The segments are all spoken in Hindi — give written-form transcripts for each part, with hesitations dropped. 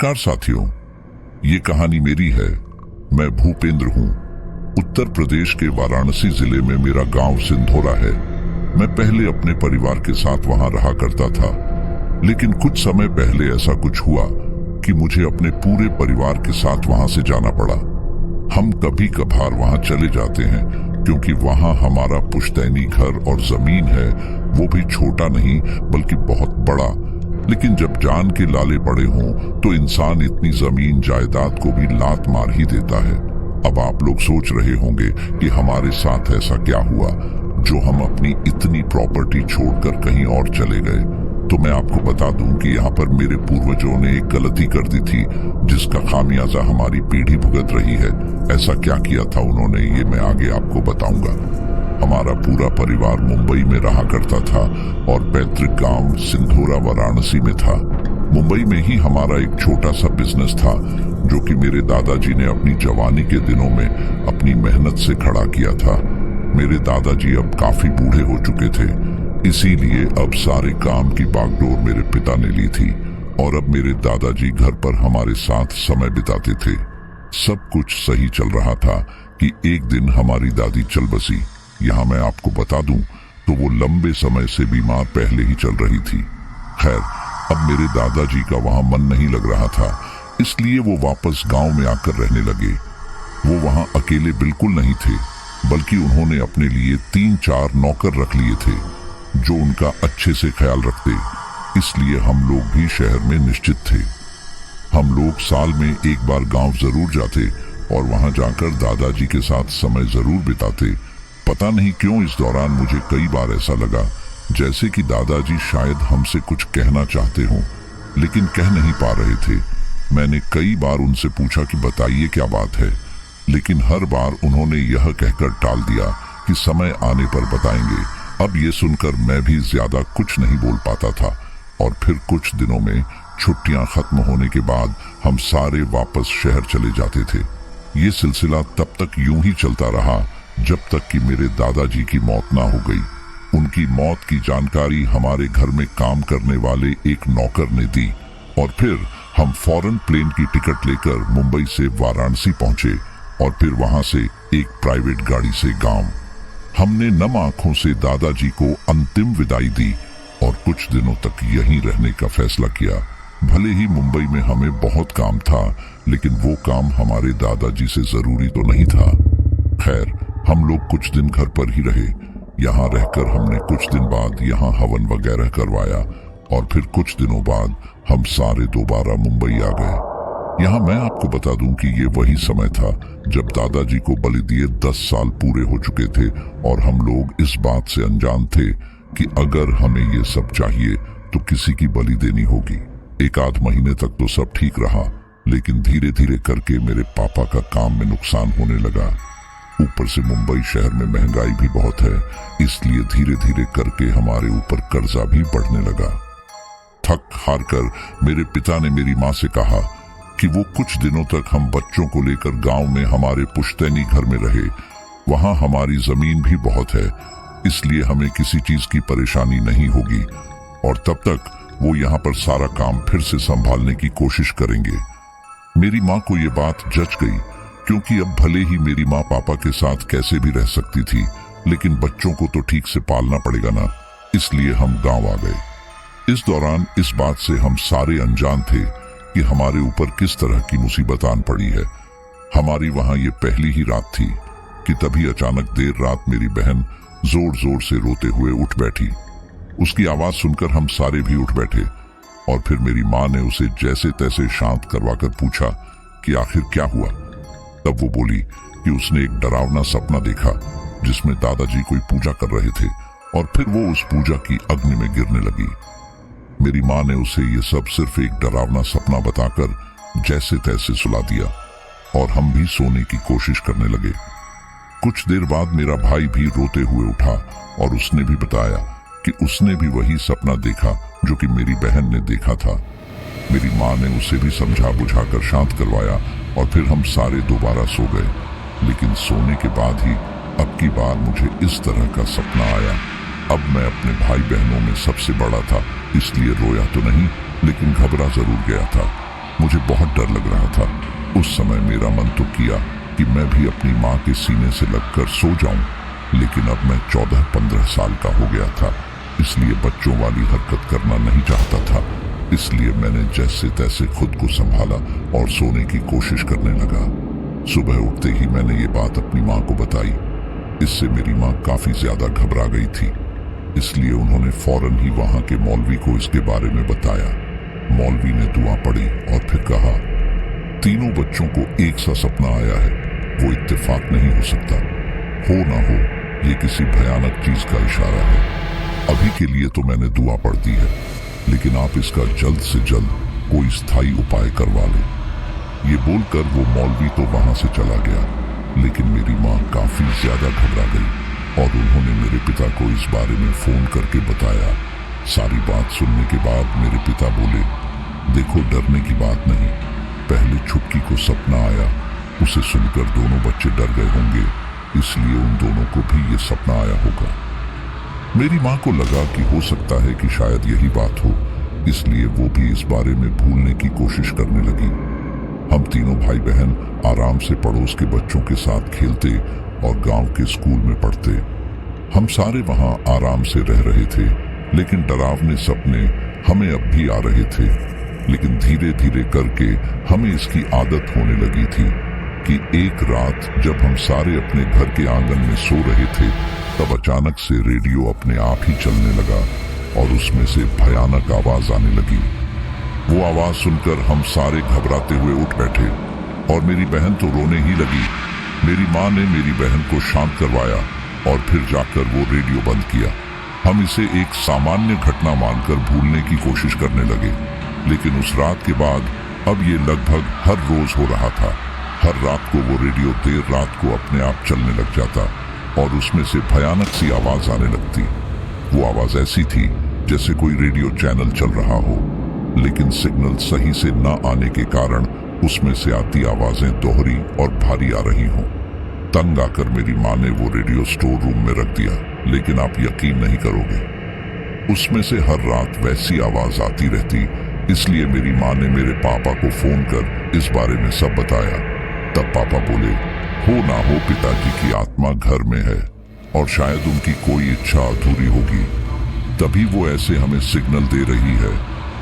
नमस्कार साथियों, ये कहानी मेरी है। मैं भूपेंद्र हूँ। उत्तर प्रदेश के वाराणसी जिले में मेरा गांव सिंधोरा है। मैं पहले अपने परिवार के साथ वहां रहा करता था, लेकिन कुछ समय पहले ऐसा कुछ हुआ कि मुझे अपने पूरे परिवार के साथ वहां से जाना पड़ा। हम कभी कभार वहां चले जाते हैं क्योंकि वहां हमारा पुश्तैनी घर और जमीन है, वो भी छोटा नहीं बल्कि बहुत बड़ा। लेकिन जब जान के लाले पड़े हों तो इंसान इतनी जमीन जायदाद को भी लात मार ही देता है। अब आप लोग सोच रहे होंगे कि हमारे साथ ऐसा क्या हुआ जो हम अपनी इतनी प्रॉपर्टी छोड़कर कहीं और चले गए। तो मैं आपको बता दूं कि यहाँ पर मेरे पूर्वजों ने एक गलती कर दी थी जिसका खामियाजा हमारी पीढ़ी भुगत रही है। ऐसा क्या किया था उन्होंने, ये मैं आगे आपको बताऊंगा। हमारा पूरा परिवार मुंबई में रहा करता था और पैतृक गांव सिंधोरा वाराणसी में था। मुंबई में ही हमारा एक छोटा सा बिजनेस था जो कि मेरे दादाजी ने अपनी जवानी के दिनों में अपनी मेहनत से खड़ा किया था। मेरे दादाजी अब काफी बूढ़े हो चुके थे, इसीलिए अब सारे काम की बागडोर मेरे पिता ने ली थी और अब मेरे दादाजी घर पर हमारे साथ समय बिताते थे। सब कुछ सही चल रहा था कि एक दिन हमारी दादी चल बसी। यहाँ मैं आपको बता दूं तो वो लंबे समय से बीमार पहले ही चल रही थी। खैर, अब मेरे दादाजी का वहां मन नहीं लग रहा था, इसलिए वो वापस गांव में आकर रहने लगे। वो वहां अकेले बिल्कुल नहीं थे, बल्कि उन्होंने अपने लिए 3-4 नौकर रख लिए थे जो उनका अच्छे से ख्याल रखते। इसलिए हम लोग भी शहर में निश्चित थे। हम लोग साल में एक बार गांव जरूर जाते और वहां जाकर दादाजी के साथ समय जरूर बिताते। पता नहीं क्यों इस दौरान मुझे कई बार ऐसा लगा जैसे कि दादाजी शायद हमसे कुछ कहना चाहते हों, लेकिन कह नहीं पा रहे थे। मैंने कई बार उनसे पूछा कि बताइए क्या बात है, लेकिन हर बार उन्होंने यह कहकर टाल दिया कि समय आने पर बताएंगे। अब ये सुनकर मैं भी ज्यादा कुछ नहीं बोल पाता था और फिर कुछ दिनों में छुट्टियां खत्म होने के बाद हम सारे वापस शहर चले जाते थे। ये सिलसिला तब तक यूं ही चलता रहा जब तक कि मेरे दादाजी की मौत ना हो गई। उनकी मौत की जानकारी हमारे घर में काम करने वाले एक नौकर ने दी और फिर हम फौरन प्लेन की टिकट लेकर मुंबई से वाराणसी पहुंचे और फिर वहां से एक प्राइवेट गाड़ी से गांव। हमने नम आंखों से दादाजी को अंतिम विदाई दी और कुछ दिनों तक यहीं रहने का फैसला किया। भले ही मुंबई में हमें बहुत काम था, लेकिन वो काम हमारे दादाजी से जरूरी तो नहीं था। खैर, हम लोग कुछ दिन घर पर ही रहे। यहाँ रहकर हमने कुछ दिन बाद यहाँ हवन वगैरह करवाया और फिर कुछ दिनों बाद हम सारे दोबारा मुंबई आ गए। यहाँ मैं आपको बता दूं कि ये वही समय था जब दादाजी को बलि दिए 10 साल पूरे हो चुके थे और हम लोग इस बात से अनजान थे कि अगर हमें ये सब चाहिए तो किसी की बलि देनी होगी। 1-8 महीने तक तो सब ठीक रहा, लेकिन धीरे धीरे करके मेरे पापा का काम में नुकसान होने लगा। ऊपर से मुंबई शहर में महंगाई भी बहुत है, इसलिए धीरे धीरे करके हमारे ऊपर कर्जा भी बढ़ने लगा। थक हार कर मेरे पिता ने मेरी माँ से कहा कि वो कुछ दिनों तक हम बच्चों को लेकर गांव में हमारे पुश्तैनी घर में रहे। वहां हमारी जमीन भी बहुत है, इसलिए हमें किसी चीज की परेशानी नहीं होगी और तब तक वो यहाँ पर सारा काम फिर से संभालने की कोशिश करेंगे। मेरी माँ को ये बात जच गई, क्योंकि अब भले ही मेरी माँ पापा के साथ कैसे भी रह सकती थी, लेकिन बच्चों को तो ठीक से पालना पड़ेगा ना, इसलिए हम गांव आ गए। इस दौरान इस बात से हम सारे अनजान थे कि हमारे ऊपर किस तरह की मुसीबत आन पड़ी है। हमारी वहां ये पहली ही रात थी कि तभी अचानक देर रात मेरी बहन जोर जोर से रोते हुए उठ बैठी। उसकी आवाज सुनकर हम सारे भी उठ बैठे और फिर मेरी माँ ने उसे जैसे तैसे शांत करवाकर पूछा कि आखिर क्या हुआ। तब वो बोली कि उसने एक डरावना सपना देखा जिसमें दादाजी कोई पूजा कर रहे थे और फिर वो उस पूजा की अग्नि में गिरने लगी। मेरी माँ ने उसे ये सब सिर्फ एक डरावना सपना बताकर जैसे तैसे सुला दिया और हम भी सोने की कोशिश करने लगे। कुछ देर बाद मेरा भाई भी रोते हुए उठा और उसने भी बताया कि उसने भी वही सपना देखा जो कि मेरी बहन ने देखा था। मेरी माँ ने उसे भी समझा बुझाकर शांत करवाया और फिर हम सारे दोबारा सो गए। लेकिन सोने के बाद ही अब की बार मुझे इस तरह का सपना आया। अब मैं अपने भाई बहनों में सबसे बड़ा था, इसलिए रोया तो नहीं, लेकिन घबरा जरूर गया था। मुझे बहुत डर लग रहा था। उस समय मेरा मन तो किया कि मैं भी अपनी माँ के सीने से लगकर सो जाऊं, लेकिन अब मैं 14-15 साल का हो गया था, इसलिए बच्चों वाली हरकत करना नहीं चाहता था। इसलिए मैंने जैसे तैसे खुद को संभाला और सोने की कोशिश करने लगा। सुबह उठते ही मैंने ये बात अपनी माँ को बताई। इससे मेरी माँ काफी ज्यादा घबरा गई थी, इसलिए उन्होंने फौरन ही वहां के मौलवी को इसके बारे में बताया। मौलवी ने दुआ पढ़ी और फिर कहा, तीनों बच्चों को एक सा सपना आया है, वो इत्तेफाक नहीं हो सकता। हो ना हो, ये किसी भयानक चीज का इशारा है। अभी के लिए तो मैंने दुआ पढ़ दी है, लेकिन आप इसका जल्द से जल्द कोई स्थायी उपाय करवा लें। ये बोलकर वो मौलवी तो वहां से चला गया, लेकिन मेरी माँ काफी ज्यादा घबरा गई और उन्होंने मेरे पिता को इस बारे में फोन करके बताया। सारी बात सुनने के बाद मेरे पिता बोले, देखो डरने की बात नहीं, पहले छुटकी को सपना आया, उसे सुनकर दोनों बच्चे डर गए होंगे, इसलिए उन दोनों को भी ये सपना आया होगा। मेरी माँ को लगा कि हो सकता है कि शायद यही बात हो, इसलिए वो भी इस बारे में भूलने की कोशिश करने लगी। हम तीनों भाई बहन आराम से पड़ोस के बच्चों के साथ खेलते और गांव के स्कूल में पढ़ते। हम सारे वहां आराम से रह रहे थे, लेकिन डरावने सपने हमें अब भी आ रहे थे। लेकिन धीरे धीरे करके हमें इसकी आदत होने लगी थी कि एक रात जब हम सारे अपने घर के आंगन में सो रहे थे, तब अचानक से रेडियो अपने आप ही चलने लगा और उसमें से भयानक आवाज आने लगी। वो आवाज सुनकर हम सारे घबराते हुए उठ बैठे और मेरी बहन तो रोने ही लगी। मेरी माँ ने मेरी बहन को शांत करवाया और फिर जाकर वो रेडियो बंद किया। हम इसे एक सामान्य घटना मानकर भूलने की कोशिश करने लगे, लेकिन उस रात के बाद अब ये लगभग हर रोज हो रहा था। हर रात को वो रेडियो देर रात को अपने आप चलने लग जाता और उसमें से भयानक सी आवाज आने लगती। वो आवाज ऐसी थी जैसे कोई रेडियो चैनल चल रहा हो, लेकिन सिग्नल सही से न आने के कारण उसमें से आती आवाजें दोहरी और भारी आ रही हों। तंग आकर मेरी माँ ने वो रेडियो स्टोर रूम में रख दिया, लेकिन आप यकीन नहीं करोगे, उसमें से हर रात वैसी आवाज आती रहती। इसलिए मेरी माँ ने मेरे पापा को फोन कर इस बारे में सब बताया। तब पापा बोले, हो ना हो पिताजी की आत्मा घर में है और शायद उनकी कोई इच्छा अधूरी होगी, तभी वो ऐसे हमें सिग्नल दे रही है।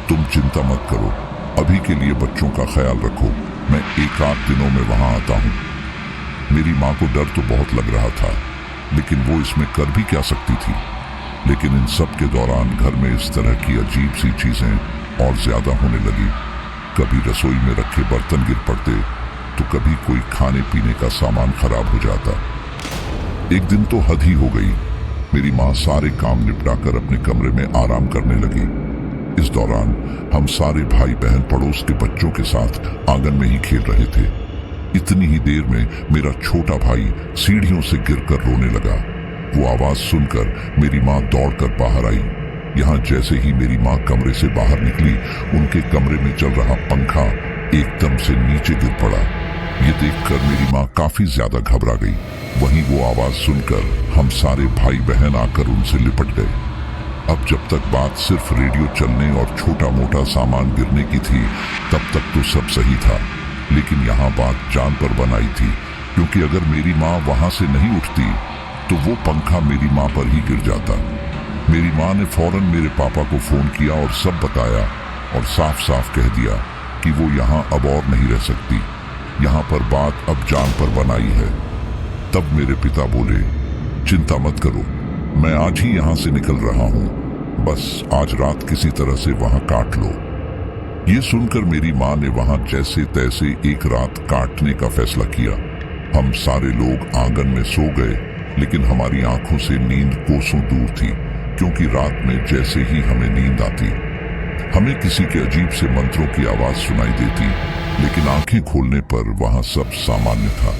तुम चिंता मत करो, अभी के लिए बच्चों का ख्याल रखो, मैं 1-8 दिनों में वहां आता हूँ। मेरी माँ को डर तो बहुत लग रहा था, लेकिन वो इसमें कर भी क्या सकती थी। लेकिन इन सब के दौरान घर में इस तरह की अजीब सी चीजें और ज्यादा होने लगी। कभी रसोई में रखे बर्तन गिर पड़ते, तो कभी कोई खाने पीने का सामान खराब हो जाता। एक दिन तो हद ही हो गई, मेरी माँ सारे काम निपटाकर अपने कमरे में आराम करने लगी। इस दौरान हम सारे भाई बहन पड़ोस के बच्चों के साथ आंगन में ही खेल रहे थे। इतनी ही देर में मेरा छोटा भाई सीढ़ियों से गिरकर रोने लगा। वो आवाज सुनकर मेरी माँ दौड़कर बाहर आई। यहाँ जैसे ही मेरी माँ कमरे से बाहर निकली, उनके कमरे में चल रहा पंखा एकदम से नीचे गिर पड़ा। ये देखकर मेरी माँ काफी ज्यादा घबरा गई। वहीं वो आवाज सुनकर हम सारे भाई बहन आकर उनसे लिपट गए। अब जब तक बात सिर्फ रेडियो चलने और छोटा मोटा सामान गिरने की थी, तब तक तो सब सही था। लेकिन यहाँ बात जान पर बनाई थी, क्योंकि अगर मेरी माँ वहां से नहीं उठती तो वो पंखा मेरी माँ पर ही गिर जाता। मेरी माँ ने फौरन मेरे पापा को फोन किया और सब बताया और साफ साफ कह दिया कि वो यहाँ अब और नहीं रह सकती, यहाँ पर बात अब जान पर बनाई है। तब मेरे पिता बोले, चिंता मत करो, मैं आज ही यहाँ से निकल रहा हूँ, बस आज रात किसी तरह से वहाँ काट लो। ये सुनकर मेरी माँ ने वहाँ जैसे तैसे एक रात काटने का फैसला किया। हम सारे लोग आंगन में सो गए, लेकिन हमारी आंखों से नींद कोसों दूर थी, क्योंकि रात में जैसे ही हमें नींद आती, हमें किसी के अजीब से मंत्रों की आवाज सुनाई देती, लेकिन आंखें खोलने पर वहां सब सामान्य था।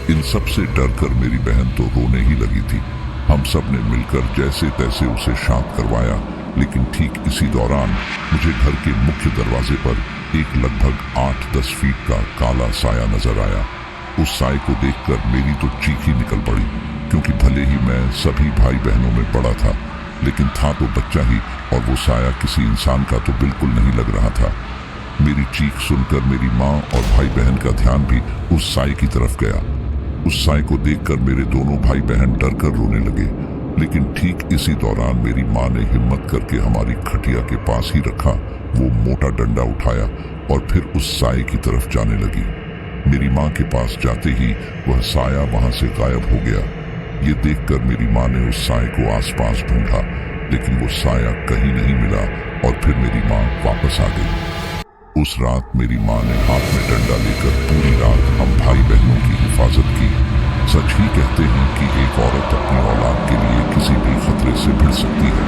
इन सब से डरकर मेरी बहन तो रोने ही लगी थी। हम सब ने मिलकर जैसे तैसे उसे शांत करवाया, लेकिन ठीक इसी दौरान मुझे घर के मुख्य दरवाजे पर एक लगभग 8-10 फीट का काला साया नजर आया। उस साए को देखकर मेरी तो चीख ही निकल पड़ी, क्योंकि भले ही मैं सभी भाई बहनों में बड़ा था, लेकिन था तो बच्चा ही, और वो साया किसी इंसान का तो बिल्कुल नहीं लग रहा था। मेरी चीख सुनकर मेरी माँ और भाई बहन का ध्यान भी उस साए की तरफ गया। उस साए को देखकर मेरे दोनों भाई बहन डरकर रोने लगे, लेकिन ठीक इसी दौरान मेरी माँ ने हिम्मत करके हमारी खटिया के पास ही रखा वो मोटा डंडा उठाया और फिर उस साए की तरफ जाने लगी। मेरी माँ के पास जाते ही वह साया वहां से गायब हो गया। ये देखकर मेरी माँ ने उस साए को आसपास ढूंढा, लेकिन वो साया कहीं नहीं मिला और फिर मेरी माँ वापस आ गई। उस रात मेरी माँ ने हाथ में डंडा लेकर पूरी रात हम भाई बहनों की हिफाजत की। सच ही कहते हैं कि एक औरत अपनी औलाद के लिए किसी भी खतरे से भिड़ सकती है।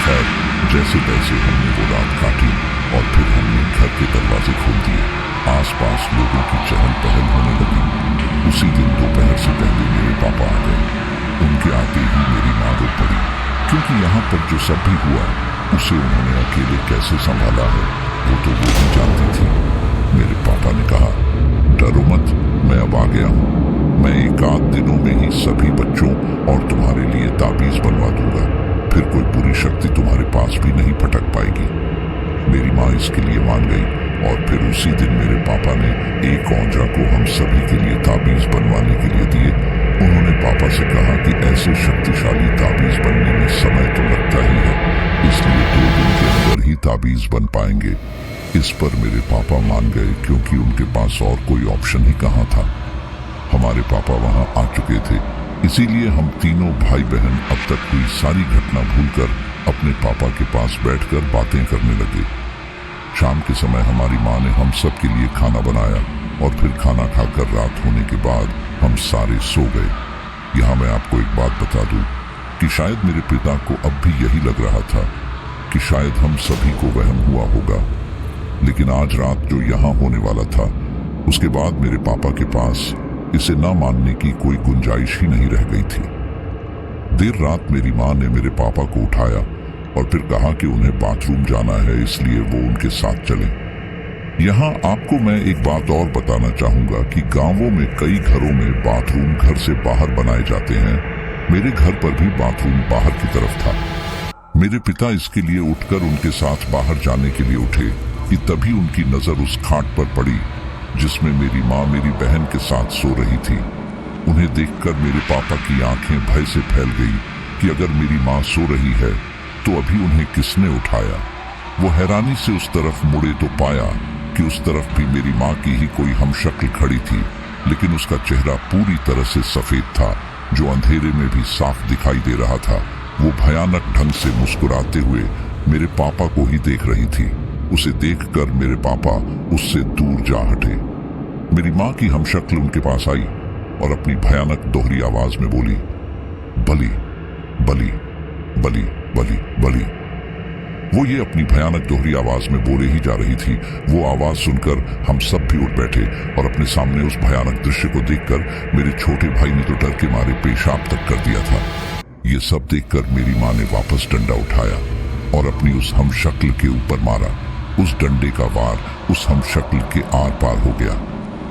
खैर, जैसे तैसे हमने वो रात काटी और फिर हमने घर के दरवाजे खोल दिए। आसपास लोगों की चहल पहल होने लगी। उसी दिन दोपहर से पहले मेरे पापा आ गए। उनके आते ही मेरी माँ रो पड़ी, क्योंकि यहाँ पर जो सब भी हुआ उसे उन्होंने अकेले कैसे संभाला है वो तो वो ही जानती थी। मेरे पापा ने कहा, डरो मत, मैं अब आ गया हूँ। मैं एक आध दिनों में ही सभी बच्चों और तुम्हारे लिए ताबीज बनवा दूंगा, फिर कोई बुरी शक्ति तुम्हारे पास भी नहीं फटक पाएगी। मेरी माँ इसके लिए मान गई और फिर उसी दिन मेरे पापा ने एक औंजा को हम सभी के लिए ताबीज बनवाने के लिए दिए। उन्होंने पापा से कहा कि ऐसे शक्तिशाली ताबीज बनने में समय तो लगता ही है, इसलिए 2 दिन के अंदर ही ताबीज बन पाएंगे। इस पर मेरे पापा मान गए, क्योंकि उनके पास और कोई ऑप्शन ही कहाँ था। हमारे पापा वहां आ चुके थे, इसीलिए हम तीनों भाई बहन अब तक हुई सारी घटना भूलकर अपने पापा के पास बैठकर बातें करने लगे। शाम के समय हमारी माँ ने हम सब के लिए खाना बनाया और फिर खाना खाकर रात होने के बाद हम सारे सो गए। यहाँ मैं आपको एक बात बता दूं कि शायद मेरे पिता को अब भी यही लग रहा था कि शायद हम सभी को वहम हुआ होगा, लेकिन आज रात जो यहाँ होने वाला था उसके बाद मेरे पापा के पास इसे न मानने की कोई गुंजाइश ही नहीं रह गई थी। देर रात मेरी माँ ने मेरे पापा को उठाया और फिर कहा कि उन्हें बाथरूम जाना है, इसलिए वो उनके साथ चले। यहाँ आपको मैं एक बात और बताना चाहूंगा कि गांवों में कई घरों में बाथरूम घर से बाहर बनाए जाते हैं। मेरे घर पर भी बाथरूम बाहर की तरफ था। मेरे पिता इसके लिए उठकर उनके साथ बाहर जाने के लिए उठे कि तभी उनकी नजर उस खाट पर पड़ी जिसमें मेरी माँ मेरी बहन के साथ सो रही थी। उन्हें देखकर मेरे पापा की आंखें भय से फैल गई कि अगर मेरी माँ सो रही है तो अभी उन्हें किसने उठाया। वो हैरानी से उस तरफ मुड़े तो पाया कि उस तरफ भी मेरी माँ की ही कोई हमशक्ल खड़ी थी, लेकिन उसका चेहरा पूरी तरह से सफेद था, जो अंधेरे में भी साफ दिखाई दे रहा था। वो भयानक ढंग से मुस्कुराते हुए मेरे पापा को ही देख रही थी। उसे देखकर मेरे पापा उससे दूर जा हटे। मेरी माँ की हमशक्ल उनके पास आई और अपनी भयानक दोहरी आवाज में बोली, बलि बलि बलि बलि बलि। वो ये अपनी भयानक दोहरी आवाज में बोले ही जा रही थी। वो आवाज सुनकर हम सब भी उठ बैठे और अपने सामने उस भयानक दृश्य को देखकर मेरे छोटे भाई ने तो डर के मारे पेशाब तक कर दिया था। ये सब देखकर मेरी माँ ने वापस डंडा उठाया और अपनी उस हमशक्ल के ऊपर मारा। उस डंडे का वार उस हमशक्ल के आर पार हो गया।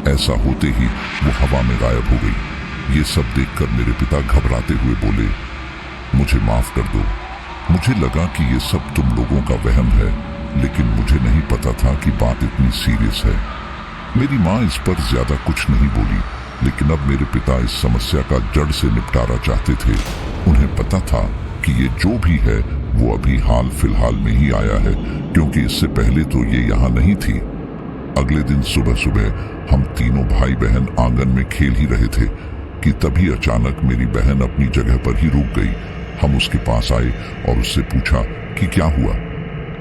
ऐसा होते ही वो हवा में गायब हो गई। ये सब देखकर मेरे पिता घबराते हुए बोले, मुझे माफ कर दो। मुझे लगा कि ये सब तुम लोगों का वहम है, लेकिन मुझे नहीं पता था कि बात इतनी सीरियस है। मेरी माँ इस पर ज्यादा कुछ नहीं बोली, लेकिन अब मेरे पिता इस समस्या का जड़ से निपटारा चाहते थे। उन्हें पता था कि ये जो भी है वो अभी हाल फिलहाल में ही आया है, क्योंकि इससे पहले तो ये यहाँ नहीं थी। अगले दिन सुबह सुबह हम तीनों भाई बहन आंगन में खेल ही रहे थे कि तभी अचानक मेरी बहन अपनी जगह पर ही रुक गई। हम उसके पास आए और उससे पूछा कि क्या हुआ।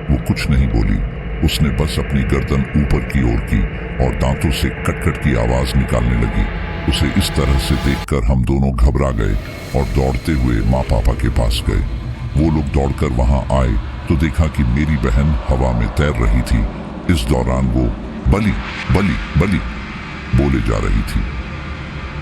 वो कुछ नहीं बोली। उसने बस अपनी गर्दन ऊपर की ओर की और दांतों से कटकट की आवाज निकालने लगी। उसे इस तरह से देखकर हम दोनों घबरा गए और दौड़ते हुए माँ पापा के पास गए। वो लोग दौड़कर वहां आए तो देखा कि मेरी बहन हवा में तैर रही थी। इस दौरान वो बलि बलि बलि बोले जा रही थी।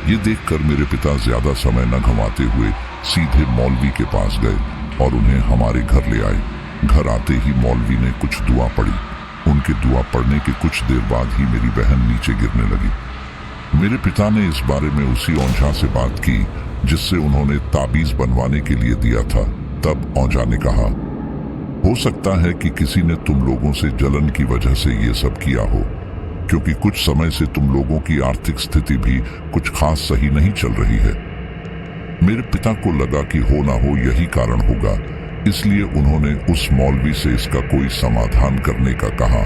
ये देखकर मेरे पिता ज्यादा समय न गंवाते हुए सीधे मौलवी के पास गए और उन्हें हमारे घर ले आए। घर आते ही मौलवी ने कुछ दुआ पढ़ी। उनके दुआ पढ़ने के कुछ देर बाद ही मेरी बहन नीचे गिरने लगी। मेरे पिता ने इस बारे में उसी औंझा से बात की जिससे उन्होंने ताबीज बनवाने के लिए दिया था। तब औंझा ने कहा, हो सकता है कि किसी ने तुम लोगों से जलन की वजह से ये सब किया हो, क्योंकि कुछ समय से तुम लोगों की आर्थिक स्थिति भी कुछ खास सही नहीं चल रही है। मेरे पिता को लगा कि हो ना हो यही कारण होगा, इसलिए उन्होंने उस मौलवी से इसका कोई समाधान करने का कहा।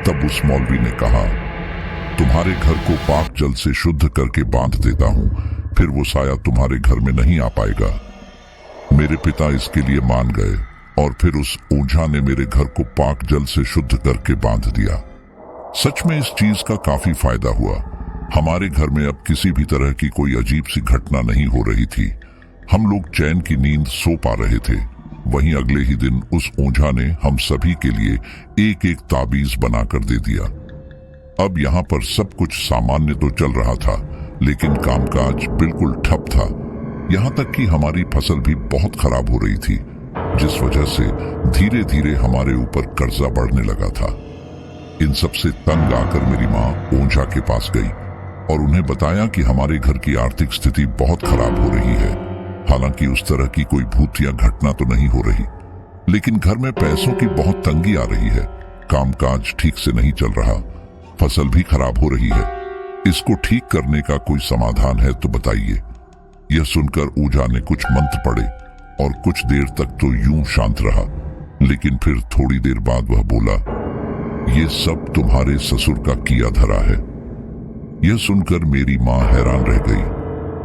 तब उस मौलवी ने कहा, तुम्हारे घर को पाक जल से शुद्ध करके बांध देता हूं, फिर वो साया तुम्हारे घर में नहीं आ पाएगा। मेरे पिता इसके लिए मान गए और फिर उस ओझा ने मेरे घर को पाक जल से शुद्ध करके बांध दिया। सच में इस चीज का काफी फायदा हुआ। हमारे घर में अब किसी भी तरह की कोई अजीब सी घटना नहीं हो रही थी। हम लोग चैन की नींद सो पा रहे थे। वहीं अगले ही दिन उस ओझा ने हम सभी के लिए एक एक ताबीज बनाकर दे दिया। अब यहाँ पर सब कुछ सामान्य तो चल रहा था, लेकिन कामकाज बिल्कुल ठप था। यहाँ तक कि हमारी फसल भी बहुत खराब हो रही थी, जिस वजह से धीरे धीरे हमारे ऊपर कर्जा बढ़ने लगा था। इन सब से तंग आकर मेरी माँ ओझा के पास गई और उन्हें बताया कि हमारे घर की आर्थिक स्थिति बहुत खराब हो रही है। हालांकि उस तरह की कोई भूतिया घटना तो नहीं हो रही, लेकिन घर में पैसों की बहुत तंगी आ रही है। कामकाज ठीक से नहीं चल रहा, फसल भी खराब हो रही है। इसको ठीक करने का कोई समाधान है तो बताइए। यह सुनकर ओझा ने कुछ मंत्र पढ़े और कुछ देर तक तो यूं शांत रहा, लेकिन फिर थोड़ी देर बाद वह बोला, ये सब तुम्हारे ससुर का किया धरा है। यह सुनकर मेरी माँ हैरान रह गई,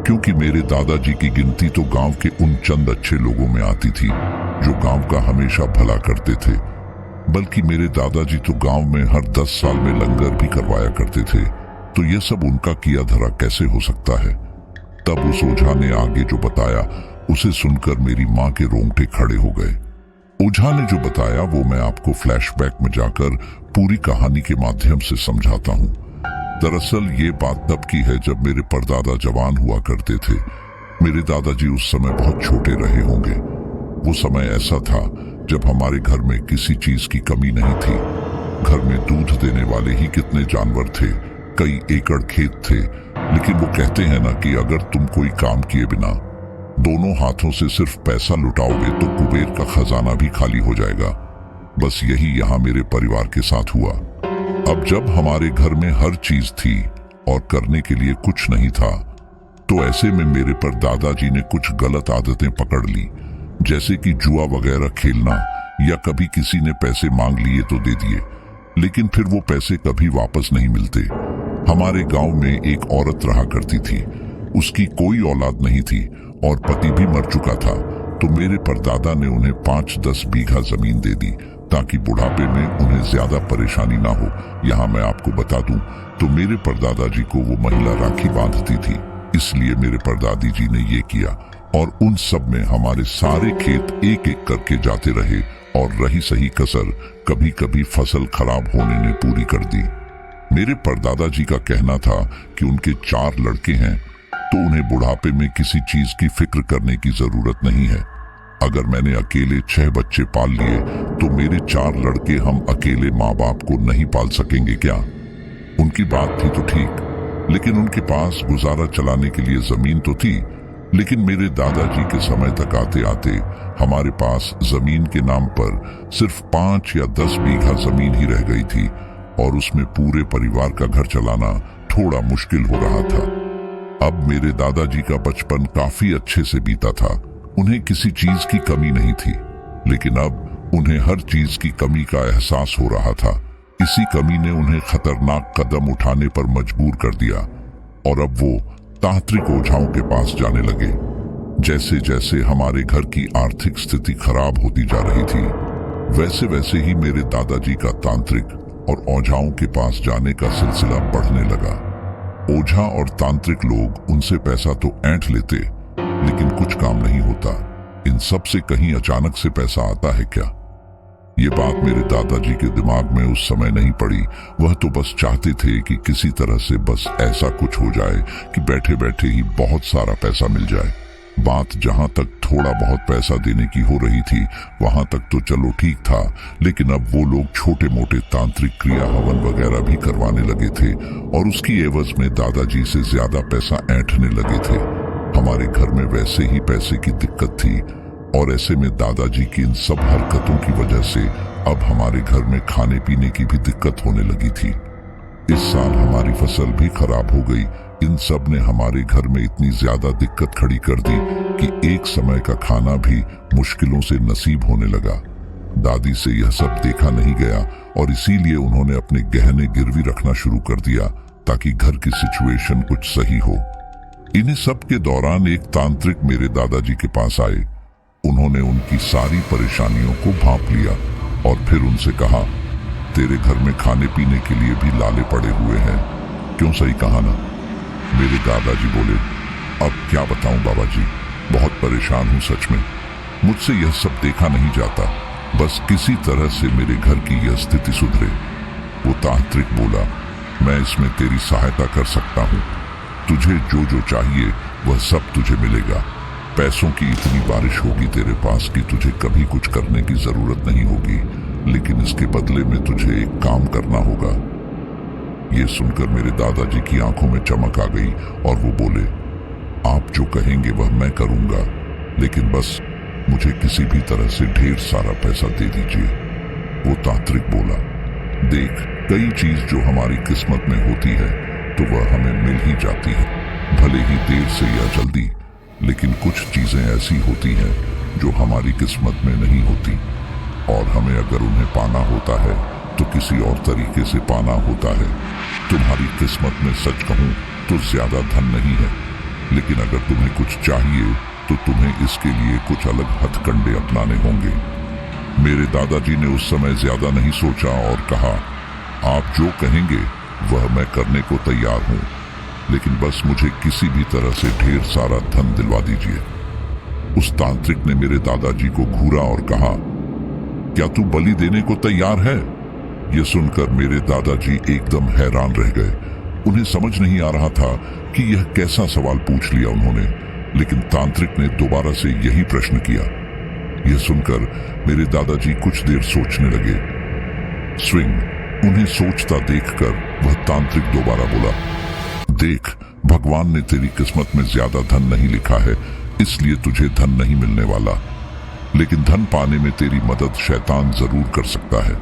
क्योंकि मेरे दादाजी की गिनती तो गांव के उन चंद अच्छे लोगों में आती थी जो गांव का हमेशा भला करते थे। बल्कि मेरे दादाजी तो गांव में हर 10 साल में लंगर भी करवाया करते थे, तो यह सब उनका किया धरा कैसे हो सकता है। तब उस ओझा ने आगे जो बताया उसे सुनकर मेरी माँ के रोंगटे खड़े हो गए। ओझा ने जो बताया वो मैं आपको फ्लैशबैक में जाकर पूरी कहानी के माध्यम से समझाता हूँ। दरअसल ये बात तब की है जब मेरे परदादा जवान हुआ करते थे। मेरे दादाजी उस समय बहुत छोटे रहे होंगे। वो समय ऐसा था जब हमारे घर में किसी चीज की कमी नहीं थी। घर में दूध देने वाले ही कितने जानवर थे, कई एकड़ खेत थे। लेकिन वो कहते हैं ना कि अगर तुम कोई काम किए बिना दोनों हाथों से सिर्फ पैसा लुटाओगे तो कुबेर का खजाना भी खाली हो जाएगा। बस यही यहाँ मेरे परिवार के साथ हुआ। अब जब हमारे घर में हर चीज थी और करने के लिए कुछ नहीं था, तो ऐसे में मेरे पर दादाजी ने कुछ गलत आदतें पकड़ ली, जैसे कि जुआ वगैरह खेलना, या कभी किसी ने पैसे मांग लिए तो दे दिए, लेकिन फिर वो पैसे कभी वापस नहीं मिलते। हमारे गांव में एक औरत रहा करती थी, उसकी कोई औलाद नहीं थी और पति भी मर चुका था। तो मेरे परदादा ने उन्हें 5-10 बीघा जमीन दे दी ताकि बुढ़ापे में उन्हें ज्यादा परेशानी ना हो। यहाँ मैं आपको बता दूं तो मेरे परदादा जी को वो महिला राखी बांधती थी, इसलिए मेरे परदादी जी ने ये किया और उन सब में हमारे सारे खेत एक एक करके जाते रहे और रही सही कसर कभी कभी फसल खराब होने ने पूरी कर दी। मेरे परदादा जी का कहना था कि उनके 4 लड़के हैं, तो उन्हें बुढ़ापे में किसी चीज की फिक्र करने की जरूरत नहीं है। अगर मैंने अकेले 6 बच्चे पाल लिए तो मेरे 4 लड़के हम अकेले माँ बाप को नहीं पाल सकेंगे क्या? उनकी बात थी तो ठीक, लेकिन उनके पास गुजारा चलाने के लिए जमीन तो थी। लेकिन मेरे दादाजी के समय तक आते आते हमारे पास जमीन के नाम पर सिर्फ 5 या 10 बीघा जमीन ही रह गई थी और उसमें पूरे परिवार का घर चलाना थोड़ा मुश्किल हो रहा था। अब मेरे दादाजी का बचपन काफी अच्छे से बीता था, उन्हें किसी चीज की कमी नहीं थी, लेकिन अब उन्हें हर चीज की कमी का एहसास हो रहा था। इसी कमी ने उन्हें खतरनाक कदम उठाने पर मजबूर कर दिया और अब वो तांत्रिक ओझाओं के पास जाने लगे। जैसे जैसे हमारे घर की आर्थिक स्थिति खराब होती जा रही थी, वैसे वैसे ही मेरे दादाजी का तांत्रिक और ओझाओं के पास जाने का सिलसिला बढ़ने लगा। ओझा और तांत्रिक लोग उनसे पैसा तो ऐंठ लेते, लेकिन कुछ काम नहीं होता। इन सब से कहीं अचानक से पैसा आता है क्या? ये बात मेरे दादाजी के दिमाग में उस समय नहीं पड़ी। वह तो बस चाहते थे कि किसी तरह से बस ऐसा कुछ हो जाए कि बैठे बैठे ही बहुत सारा पैसा मिल जाए। बात जहां तक थोड़ा बहुत पैसा देने की हो रही थी वहां तक तो चलो ठीक था, लेकिन अब वो लोग छोटे मोटे तांत्रिक क्रिया हवन वगैरह भी करवाने लगे थे और उसकी एवज में दादाजी से ज्यादा पैसा ऐंठने लगे थे। हमारे घर में वैसे ही पैसे की दिक्कत थी, और ऐसे में दादाजी की इन सब हरकतों की वजह से अब हमारे घर में खाने पीने की भी दिक्कत होने लगी थी। इस साल हमारी फसल भी खराब हो गई। इन सब ने हमारे घर में इतनी ज्यादा दिक्कत खड़ी कर दी कि एक समय का खाना भी मुश्किलों से नसीब होने लगा। दादी से यह सब देखा नहीं गया और इसीलिए उन्होंने अपने गहने गिरवी रखना शुरू कर दिया ताकि घर की सिचुएशन कुछ सही हो। इन्हीं सब के दौरान एक तांत्रिक मेरे दादाजी के पास आए। उन्होंने उनकी सारी परेशानियों को भांप लिया और फिर उनसे कहा, तेरे घर में खाने पीने के लिए भी लाले पड़े हुए हैं, क्यों? सही कहा ना? मेरे दादाजी बोले, अब क्या बताऊं बाबा जी, बहुत परेशान हूं सच में। मुझसे यह सब देखा नहीं जाता, बस किसी तरह से मेरे घर की यह स्थिति सुधरे। वो तांत्रिक बोला, मैं इसमें तेरी सहायता कर सकता हूँ। तुझे जो जो चाहिए वह सब तुझे मिलेगा। पैसों की इतनी बारिश होगी तेरे पास कि तुझे कभी कुछ करने की जरूरत नहीं होगी, लेकिन इसके बदले में तुझे एक काम करना होगा। ये सुनकर मेरे दादाजी की आंखों में चमक आ गई और वो बोले, आप जो कहेंगे वह मैं करूंगा, लेकिन बस मुझे किसी भी तरह से ढेर सारा पैसा दे दीजिए। वो तांत्रिक बोला, देख, कई चीज जो हमारी किस्मत में होती है तो वह हमें मिल ही जाती है, भले ही देर से या जल्दी, लेकिन कुछ चीजें ऐसी होती हैं जो हमारी किस्मत में नहीं होती और हमें अगर उन्हें पाना होता है तो किसी और तरीके से पाना होता है। तुम्हारी किस्मत में सच कहूं तो ज्यादा धन नहीं है, लेकिन अगर तुम्हें कुछ चाहिए तो तुम्हें इसके लिए कुछ अलग हथकंडे अपनाने होंगे। मेरे दादाजी ने उस समय ज्यादा नहीं सोचा और कहा, आप जो कहेंगे वह मैं करने को तैयार हूं, लेकिन बस मुझे किसी भी तरह से ढेर सारा धन दिलवा दीजिए। उस तांत्रिक ने मेरे दादाजी को घूरा और कहा, क्या तू बलि देने को तैयार है? यह सुनकर मेरे दादाजी एकदम हैरान रह गए। उन्हें समझ नहीं आ रहा था कि यह कैसा सवाल पूछ लिया उन्होंने, लेकिन तांत्रिक ने दोबारा से यही प्रश्न किया। यह सुनकर मेरे दादाजी कुछ देर सोचने लगे। स्विंग उन्हें सोचता देखकर वह तांत्रिक दोबारा बोला, देख, भगवान ने तेरी किस्मत में ज्यादा धन नहीं लिखा है, इसलिए तुझे धन नहीं मिलने वाला, लेकिन धन पाने में तेरी मदद शैतान जरूर कर सकता है।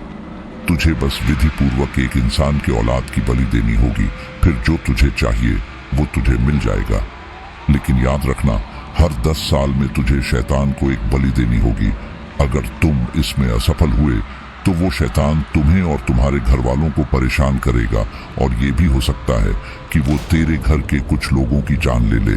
तुझे बस विधि पूर्वक एक इंसान की औलाद की बलि देनी होगी, फिर जो तुझे चाहिए वो तुझे मिल जाएगा। लेकिन याद रखना, हर 10 साल में तुझे शैतान को एक बलि देनी होगी। अगर तुम इसमें असफल हुए तो वो शैतान तुम्हें और तुम्हारे घर वालों को परेशान करेगा और ये भी हो सकता है कि वो तेरे घर के कुछ लोगों की जान ले ले।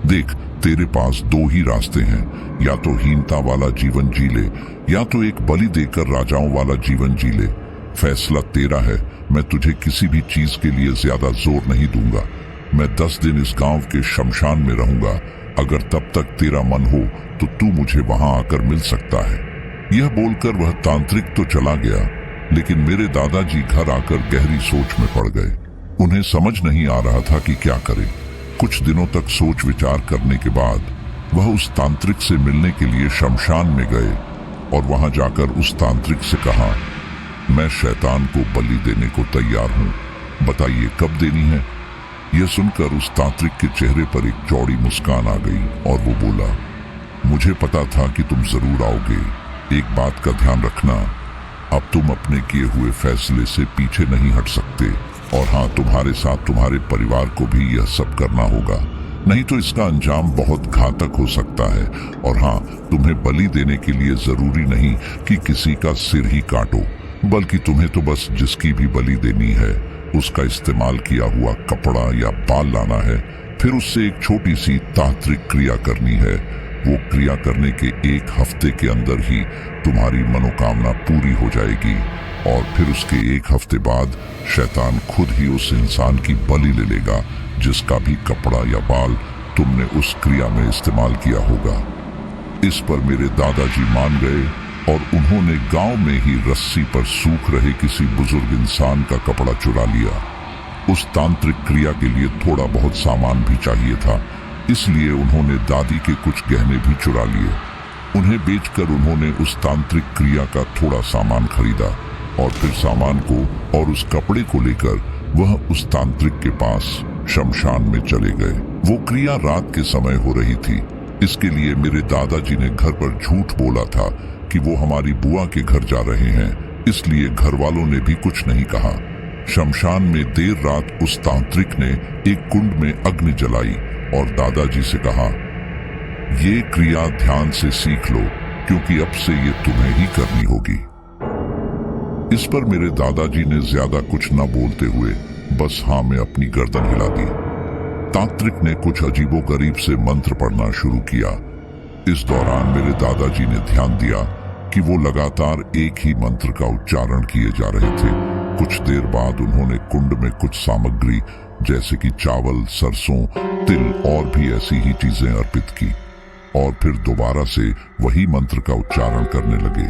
देख, तेरे पास 2 ही रास्ते हैं, या तो हीनता वाला जीवन जी ले या तो एक बलि देकर राजाओं वाला जीवन जी ले। फैसला तेरा है। मैं तुझे किसी भी चीज के लिए ज्यादा जोर नहीं दूंगा। मैं 10 दिन इस गांव के शमशान में रहूंगा। अगर तब तक तेरा मन हो तो तू मुझे वहां आकर मिल सकता है। यह बोलकर वह तांत्रिक तो चला गया, लेकिन मेरे दादाजी घर आकर गहरी सोच में पड़ गए। उन्हें समझ नहीं आ रहा था कि क्या करें। कुछ दिनों तक सोच विचार करने के बाद वह उस तांत्रिक से मिलने के लिए शमशान में गए और वहां जाकर उस तांत्रिक से कहा, मैं शैतान को बलि देने को तैयार हूं, बताइए कब देनी है। यह सुनकर उस तांत्रिक के चेहरे पर एक चौड़ी मुस्कान आ गई और वो बोला, मुझे पता था कि तुम जरूर आओगे। एक बात का ध्यान रखना, अब तुम अपने किए हुए फैसले से पीछे नहीं हट सकते, और हाँ, तुम्हारे साथ तुम्हारे परिवार को भी यह सब करना होगा, नहीं तो इसका अंजाम बहुत घातक हो सकता है। और हाँ, तुम्हें बलि देने के लिए जरूरी नहीं कि किसी का सिर ही काटो, बल्कि तुम्हें तो बस जिसकी भी बलि देनी है उसका इस्तेमाल किया हुआ कपड़ा या बाल लाना है, फिर उससे एक छोटी सी तांत्रिक क्रिया करनी है। वो क्रिया करने के 1 हफ्ते के अंदर ही तुम्हारी मनोकामना पूरी हो जाएगी, और फिर उसके 1 हफ्ते बाद शैतान खुद ही उस इंसान की बलि ले लेगा जिसका भी कपड़ा या बाल तुमने उस क्रिया में इस्तेमाल किया होगा। इस पर मेरे दादाजी मान गए और उन्होंने गांव में ही रस्सी पर सूख रहे किसी बुजुर्ग इंसान का कपड़ा चुरा लिया। उस तांत्रिक क्रिया के लिए थोड़ा बहुत सामान भी चाहिए था, इसलिए उन्होंने दादी के कुछ गहने भी चुरा लिए। उन्हें बेचकर उन्होंने उस तांत्रिक क्रिया का थोड़ा सामान खरीदा और फिर सामान को और उस कपड़े को लेकर वह उस तांत्रिक के पास शमशान में चले गए। वो क्रिया रात के समय हो रही थी। इसके लिए मेरे दादाजी ने घर पर झूठ बोला था कि वो हमारी बुआ के घर जा रहे हैं, इसलिए घर वालों ने भी कुछ नहीं कहा। शमशान में देर रात उस तांत्रिक ने एक कुंड में अग्नि जलाई और दादाजी से कहा, ये क्रिया ध्यान से सीख लो क्योंकि अब से ये तुम्हें ही करनी होगी। इस पर मेरे दादाजी ने ज्यादा कुछ न बोलते हुए बस हाँ में अपनी गर्दन हिला दी। तांत्रिक ने कुछ अजीबोगरीब से मंत्र पढ़ना शुरू किया। इस दौरान मेरे दादाजी ने ध्यान दिया कि वो लगातार एक ही मंत्र का उच्चारण किए जा रहे थे। कुछ देर बाद उन्होंने कुंड में कुछ सामग्री जैसे कि चावल, सरसों, तिल और भी ऐसी ही चीजें अर्पित की और फिर दोबारा से वही मंत्र का उच्चारण करने लगे।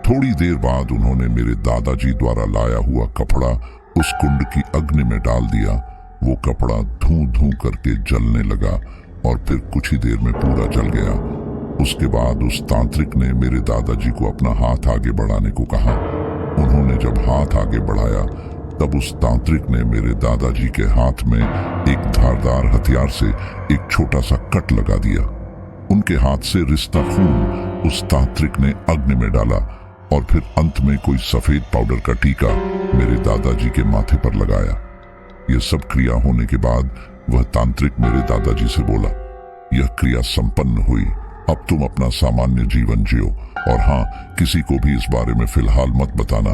थोड़ी देर बाद उन्होंने मेरे दादाजी द्वारा लाया हुआ कपड़ा उस कुंड की अग्नि में डाल दिया। वो कपड़ा धूं धूं करके जलने लगा और फिर कुछ ही देर में पूरा जल गया। उसके बाद उस तांत्रिक ने मेरे दादाजी को अपना हाथ आगे बढ़ाने को कहा। उन्होंने जब हाथ आगे बढ़ाया तब उस तांत्रिक ने मेरे दादाजी के हाथ में एक धारदार हथियार से एक छोटा सा कट लगा दिया। उनके हाथ से रिसता खून उस तांत्रिक ने अग्नि में डाला और फिर अंत में कोई सफेद पाउडर का टीका मेरे दादाजी के माथे पर लगाया। यह सब क्रिया होने के बाद वह तांत्रिक मेरे दादाजी से बोला, यह क्रिया संपन्न हुई, अब तुम अपना सामान्य जीवन जियो और हाँ, किसी को भी इस बारे में फिलहाल मत बताना।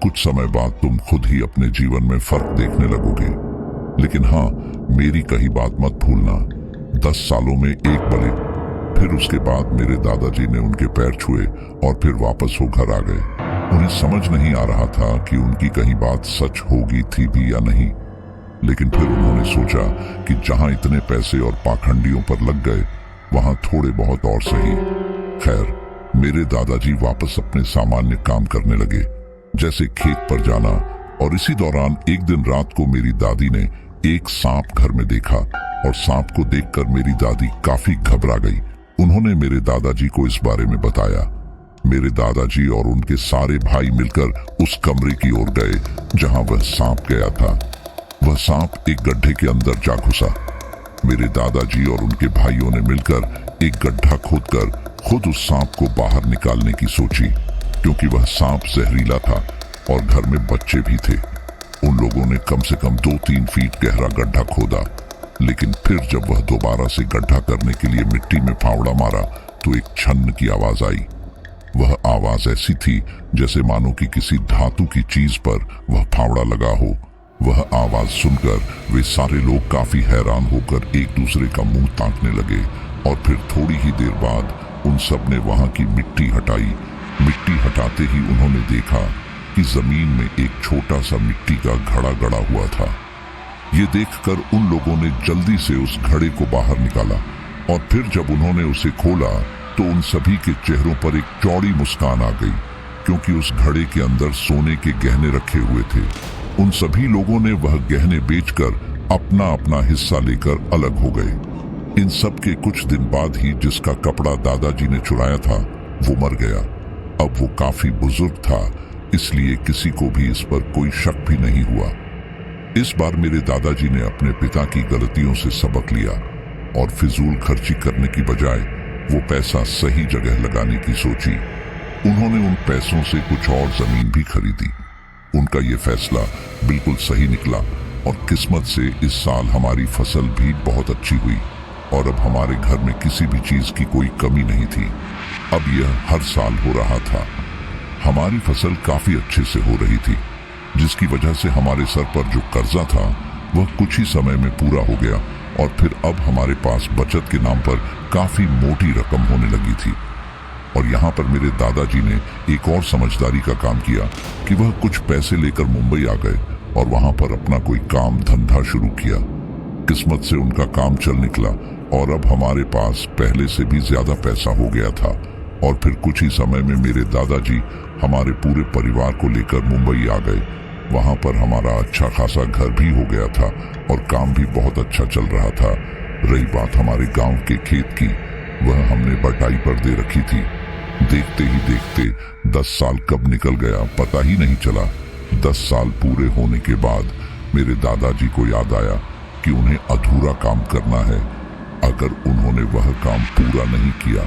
कुछ समय बाद तुम खुद ही अपने जीवन में फर्क देखने लगोगे। लेकिन हाँ, मेरी कही बात मत भूलना। 10 सालों में एक बलि। फिर उसके बाद मेरे दादाजी ने उनके पैर छुए और फिर वापस वो घर आ गए। उन्हें समझ नहीं आ रहा था कि उनकी कहीं बात सच होगी थी भी या नहीं। लेकिन फिर उन्होंने सोचा कि जहां इतने पैसे और पाखंडियों पर लग गए वहां थोड़े बहुत और सही। खैर, मेरे दादाजी वापस अपने सामान्य काम करने लगे, जैसे खेत पर जाना। और इसी दौरान एक दिन रात को मेरी दादी ने एक सांप घर में देखा और सांप को देखकर मेरी दादी काफी घबरा गई। उन्होंने मेरे दादाजी को इस बारे में बताया। मेरे दादाजी और उनके सारे भाई मिलकर उस कमरे की ओर गए जहां वह सांप गया था। वह सांप एक गड्ढे के अंदर जा घुसा। मेरे दादाजी और उनके भाइयों ने मिलकर एक गड्ढा खोदकर खुद उस सांप को बाहर निकालने की सोची, क्योंकि वह सांप जहरीला था और घर में बच्चे भी थे। उन लोगों ने कम से कम 2-3 फीट गहरा गड्ढा खोदा, लेकिन फिर जब वह दोबारा से गड्ढा करने के लिए मिट्टी में फावड़ा मारा तो एक छन्न की आवाज आई। वह आवाज ऐसी थी जैसे मानो कि किसी धातु की चीज पर वह फावड़ा लगा हो। वह आवाज सुनकर वे सारे लोग काफी हैरान होकर एक दूसरे का मुंह ताकने लगे और फिर थोड़ी ही देर बाद उन सब ने वहां की मिट्टी हटाई। मिट्टी हटाते ही उन्होंने देखा कि जमीन में एक छोटा सा मिट्टी का घड़ा गड़ा हुआ था। ये देखकर उन लोगों ने जल्दी से उस घड़े को बाहर निकाला और फिर जब उन्होंने उसे खोला तो उन सभी के चेहरों पर एक चौड़ी मुस्कान आ गई, क्योंकि उस घड़े के अंदर सोने के गहने रखे हुए थे। उन सभी लोगों ने वह गहने बेचकर अपना अपना हिस्सा लेकर अलग हो गए। इन सब के कुछ दिन बाद ही जिसका कपड़ा दादाजी ने चुराया था वो मर गया। अब वो काफी बुजुर्ग था, इसलिए किसी को भी इस पर कोई शक भी नहीं हुआ। इस बार मेरे दादाजी ने अपने पिता की गलतियों से सबक लिया और फिजूल खर्ची करने की बजाय वो पैसा सही जगह लगाने की सोची। उन्होंने उन पैसों से कुछ और जमीन भी खरीदी। उनका ये फैसला बिल्कुल सही निकला और किस्मत से इस साल हमारी फसल भी बहुत अच्छी हुई और अब हमारे घर में किसी भी चीज की कोई कमी नहीं थी। अब यह हर साल हो रहा था। हमारी फसल काफी अच्छे से हो रही थी, जिसकी वजह से हमारे सर पर जो कर्जा था वह कुछ ही समय में पूरा हो गया और फिर अब हमारे पास बचत के नाम पर काफी मोटी रकम होने लगी थी। और यहाँ पर मेरे दादाजी ने एक और समझदारी का काम किया कि वह कुछ पैसे लेकर मुंबई आ गए और वहां पर अपना कोई काम धंधा शुरू किया। किस्मत से उनका काम चल निकला और अब हमारे पास पहले से भी ज्यादा पैसा हो गया था। और फिर कुछ ही समय में मेरे दादाजी हमारे पूरे परिवार को लेकर मुंबई आ गए। वहां पर हमारा अच्छा खासा घर भी हो गया था और काम भी बहुत अच्छा चल रहा था। रही बात हमारे गांव के खेत की, वह हमने बटाई पर दे रखी थी। देखते ही देखते 10 साल कब निकल गया पता ही नहीं चला। 10 साल पूरे होने के बाद मेरे दादाजी को याद आया कि उन्हें अधूरा काम करना है। अगर उन्होंने वह काम पूरा नहीं किया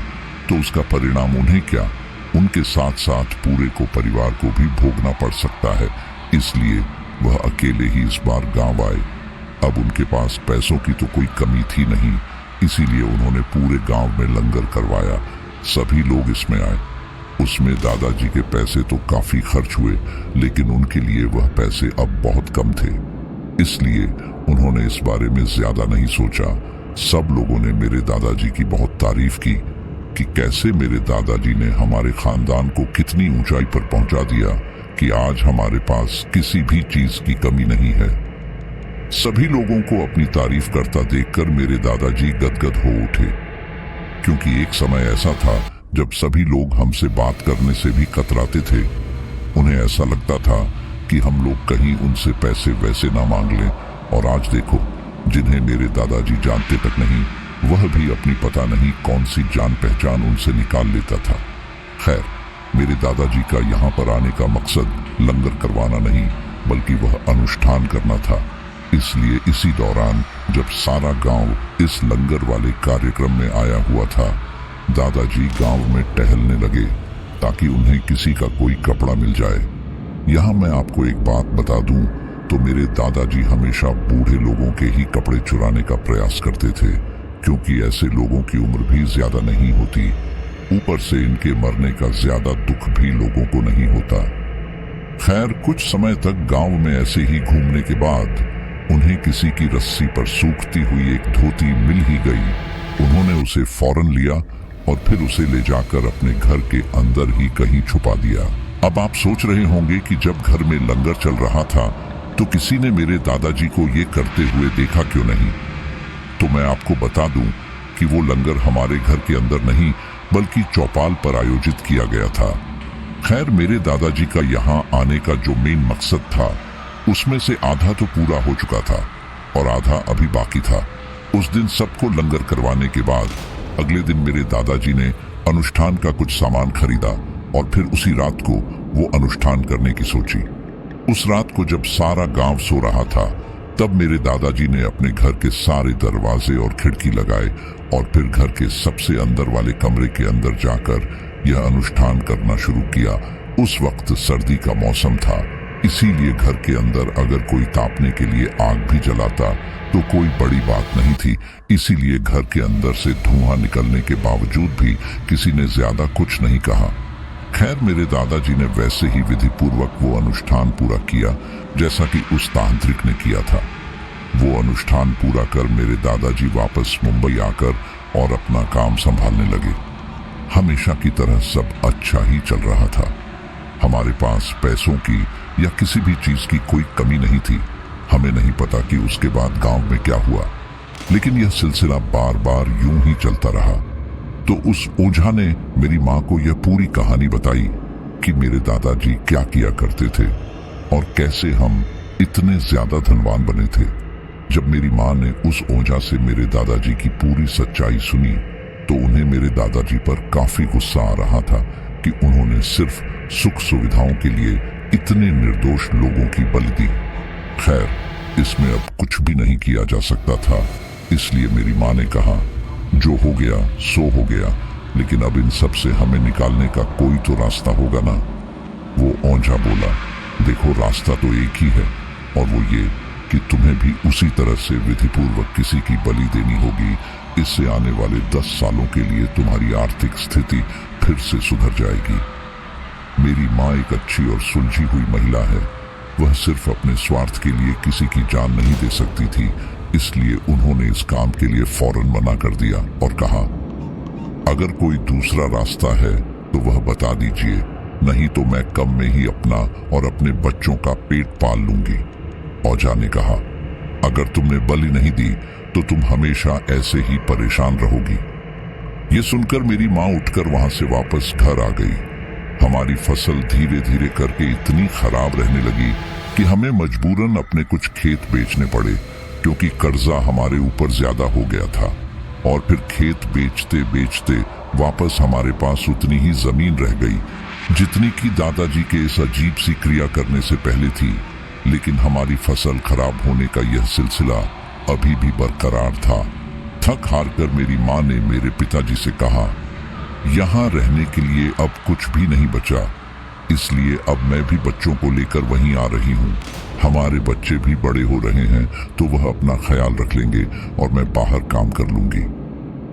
तो उसका परिणाम उन्हें क्या, उनके साथ साथ पूरे को परिवार को भी भोगना पड़ सकता है। इसलिए वह अकेले ही इस बार गांव आए। अब उनके पास पैसों की तो कोई कमी थी नहीं, इसीलिए उन्होंने पूरे गांव में लंगर करवाया। सभी लोग इसमें आए। उसमें दादाजी के पैसे तो काफी खर्च हुए, लेकिन उनके लिए वह पैसे अब बहुत कम थे, इसलिए उन्होंने इस बारे में ज्यादा नहीं सोचा। सब लोगों ने मेरे दादाजी की बहुत तारीफ की कि कैसे मेरे दादाजी ने हमारे खानदान को कितनी ऊंचाई पर पहुंचा दिया कि आज हमारे पास किसी भी चीज की कमी नहीं है। सभी लोगों को अपनी तारीफ करता देखकर मेरे दादाजी गदगद हो उठे, क्योंकि एक समय ऐसा था जब सभी लोग हमसे बात करने से भी कतराते थे। उन्हें ऐसा लगता था कि हम लोग कहीं उनसे पैसे वैसे ना मांग लें, और आज देखो, जिन्हें मेरे दादाजी जानते तक नहीं, वह भी अपनी पता नहीं कौन सी जान पहचान उनसे निकाल लेता था। खैर, मेरे दादाजी का यहाँ पर आने का मकसद लंगर करवाना नहीं, बल्कि वह अनुष्ठान करना था। इसलिए इसी दौरान जब सारा गांव इस लंगर वाले कार्यक्रम में आया हुआ था, दादाजी गांव में टहलने लगे ताकि उन्हें किसी का कोई कपड़ा मिल जाए। यहाँ मैं आपको एक बात बता दूं तो मेरे दादाजी हमेशा बूढ़े लोगों के ही कपड़े चुराने का प्रयास करते थे, क्योंकि ऐसे लोगों की उम्र भी ज्यादा नहीं होती। ऊपर से इनके मरने का ज्यादा दुख भी लोगों को नहीं होता। खैर, कुछ समय तक गांव में ऐसे ही घूमने के बाद उन्हें किसी की रस्सी पर सूखती हुई एक धोती मिल ही गई। उन्होंने उसे फौरन लिया और फिर उसे ले जाकर अपने घर के अंदर ही कहीं छुपा दिया। अब आप सोच रहे होंगे कि जब घर में लंगर चल रहा था तो किसी ने मेरे दादाजी को ये करते हुए देखा क्यों नहीं। तो मैं आपको बता दूं कि वो लंगर हमारे घर के अंदर नहीं, बल्कि चौपाल पर आयोजित किया गया था। खैर, मेरे दादाजी का यहाँ आने का जो मेन मकसद था, उसमें से आधा तो पूरा हो चुका था और आधा अभी बाकी था। उस दिन सबको लंगर करवाने के बाद अगले दिन मेरे दादाजी ने अनुष्ठान का कुछ सामान खरीदा और फिर उसी रात को वो अनुष्ठान करने की सोची। उस रात को जब सारा गांव सो रहा था, तब मेरे दादाजी ने अपने घर के सारे दरवाजे और खिड़की लगाए और फिर घर के सबसे अंदर वाले कमरे के अंदर जाकर यह अनुष्ठान करना शुरू किया। उस वक्त सर्दी का मौसम था, इसीलिए घर के अंदर अगर कोई तापने के लिए आग भी जलाता तो कोई बड़ी बात नहीं थी। इसीलिए घर के अंदर से धुआं निकलने के बावजूद भी किसी ने ज्यादा कुछ नहीं कहा। खैर, मेरे दादाजी ने वैसे ही विधि पूर्वक वो अनुष्ठान पूरा किया जैसा कि उस तांत्रिक ने किया था। वो अनुष्ठान पूरा कर मेरे दादाजी वापस मुंबई आकर और अपना काम संभालने लगे। हमेशा की तरह सब अच्छा ही चल रहा था। हमारे पास पैसों की या किसी भी चीज की कोई कमी नहीं थी। हमें नहीं पता कि उसके बाद गांव में क्या हुआ, लेकिन यह सिलसिला बार बार यूं ही चलता रहा। तो उस ओझा ने मेरी माँ को यह पूरी कहानी बताई कि मेरे दादाजी क्या किया करते थे और कैसे हम इतने ज्यादा धनवान बने थे। जब मेरी माँ ने उस ओझा से मेरे दादाजी की पूरी सच्चाई सुनी तो उन्हें मेरे दादाजी पर काफी गुस्सा आ रहा था कि उन्होंने सिर्फ सुख सुविधाओं के लिए इतने निर्दोष लोगों की बलि दी। खैर, इसमें अब कुछ भी नहीं किया जा सकता था, इसलिए मेरी माँ ने कहा, जो हो गया सो हो गया, लेकिन अब इन सब से हमें निकालने का कोई तो रास्ता होगा ना। वो ओझा बोला, देखो, रास्ता तो एक ही है, और वो ये कि तुम्हें भी उसी तरह से विधिपूर्वक किसी की बलि देनी होगी। इससे आने वाले 10 सालों के लिए तुम्हारी आर्थिक स्थिति फिर से सुधर जाएगी। मेरी माँ एक अच्छी और सुलझी हुई महिला है। वह सिर्फ अपने स्वार्थ के लिए किसी की जान नहीं दे सकती थी, इसलिए उन्होंने इस काम के लिए फौरन मना कर दिया और कहा, अगर कोई दूसरा रास्ता है तो वह बता दीजिए, नहीं तो मैं कम में ही अपना और अपने बच्चों का पेट पाल लूंगी। ओझा ने कहा, अगर तुमने बलि नहीं दी तो तुम हमेशा ऐसे ही परेशान रहोगी। ये सुनकर मेरी माँ उठकर वहां से वापस घर आ गई। हमारी फसल धीरे धीरे करके इतनी खराब रहने लगी कि हमें मजबूरन अपने कुछ खेत बेचने पड़े, क्योंकि कर्जा हमारे ऊपर ज्यादा हो गया था। और फिर खेत बेचते बेचते वापस हमारे पास उतनी ही जमीन रह गई जितनी कि दादाजी के इस अजीब सी क्रिया करने से पहले थी। लेकिन हमारी फसल खराब होने का यह सिलसिला अभी भी बरकरार था। थक हार कर मेरी माँ ने मेरे पिताजी से कहा, यहाँ रहने के लिए अब कुछ भी नहीं बचा, इसलिए अब मैं भी बच्चों को लेकर वहीं आ रही हूँ। हमारे बच्चे भी बड़े हो रहे हैं तो वह अपना ख्याल रख लेंगे और मैं बाहर काम कर लूंगी।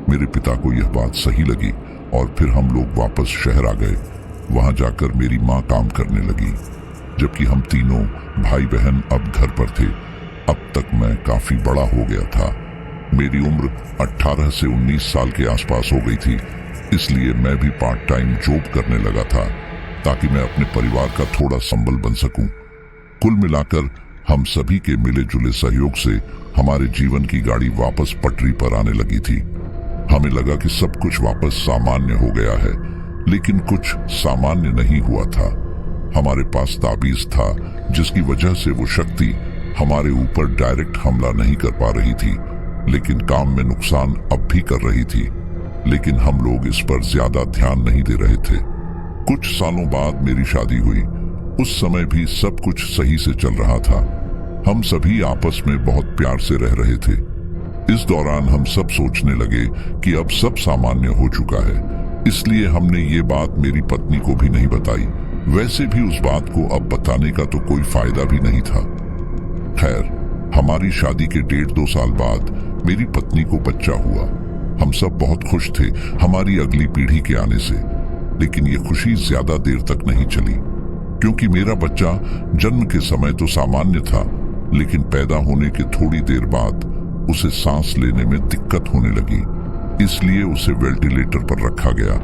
मेरे पिता को यह बात सही लगी और फिर हम लोग वापस शहर आ गए। वहां जाकर मेरी माँ काम करने लगी, जबकि हम तीनों भाई बहन अब घर पर थे। अब तक मैं काफी बड़ा हो गया था। मेरी उम्र 18 से 19 साल के आसपास हो गई थी, इसलिए मैं भी पार्ट टाइम जॉब करने लगा था ताकि मैं अपने परिवार का थोड़ा संबल बन सकूं। कुल मिलाकर हम सभी के मिले जुले सहयोग से हमारे जीवन की गाड़ी वापस पटरी पर आने लगी थी। हमें लगा कि सब कुछ वापस सामान्य हो गया है, लेकिन कुछ सामान्य नहीं हुआ था। हमारे पास ताबीज था जिसकी वजह से वो शक्ति हमारे ऊपर डायरेक्ट हमला नहीं कर पा रही थी, लेकिन काम में नुकसान अब भी कर रही थी। लेकिन हम लोग इस पर ज्यादा ध्यान नहीं दे रहे थे। कुछ सालों बाद मेरी शादी हुई। उस समय भी सब कुछ सही से चल रहा था। हम सभी आपस में बहुत प्यार से रह रहे थे। इस दौरान हम सब सोचने लगे कि अब सब सामान्य हो चुका है, इसलिए हमने ये बात मेरी पत्नी को भी नहीं बताई। वैसे भी उस बात को अब बताने का तो कोई फायदा भी नहीं था। खैर, हमारी शादी के 1.5-2 साल बाद मेरी पत्नी को बच्चा हुआ। हम सब बहुत खुश थे हमारी अगली पीढ़ी के आने से, लेकिन ये खुशी ज्यादा देर तक नहीं चली, क्योंकि मेरा बच्चा जन्म के समय तो सामान्य था, लेकिन पैदा होने के थोड़ी देर बाद उसे सांस लेने में दिक्कत होने लगी। इसलिए उसे वेंटिलेटर पर रखा गया।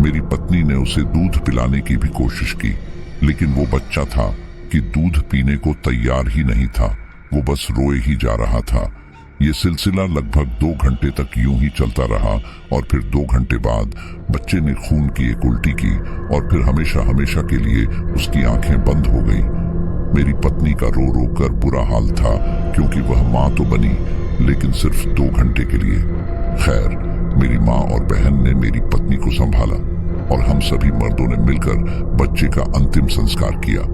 मेरी पत्नी ने उसे दूध पिलाने की भी कोशिश की, लेकिन वो बच्चा था कि दूध पीने को तैयार ही नहीं था। वो बस रोए ही जा रहा था। ये सिलसिला लगभग 2 घंटे तक यूं ही चलता रहा और फिर 2 घंटे बाद बच्चे ने खून की एक उल्टी की और फिर हमेशा हमेशा के लिए उसकी आंखें बंद हो गई। मेरी पत्नी का रो रो कर बुरा हाल था, क्योंकि वह माँ तो बनी, लेकिन सिर्फ 2 घंटे के लिए। खैर, मेरी माँ और बहन ने मेरी पत्नी को संभाला और हम सभी मर्दों ने मिलकर बच्चे का अंतिम संस्कार किया।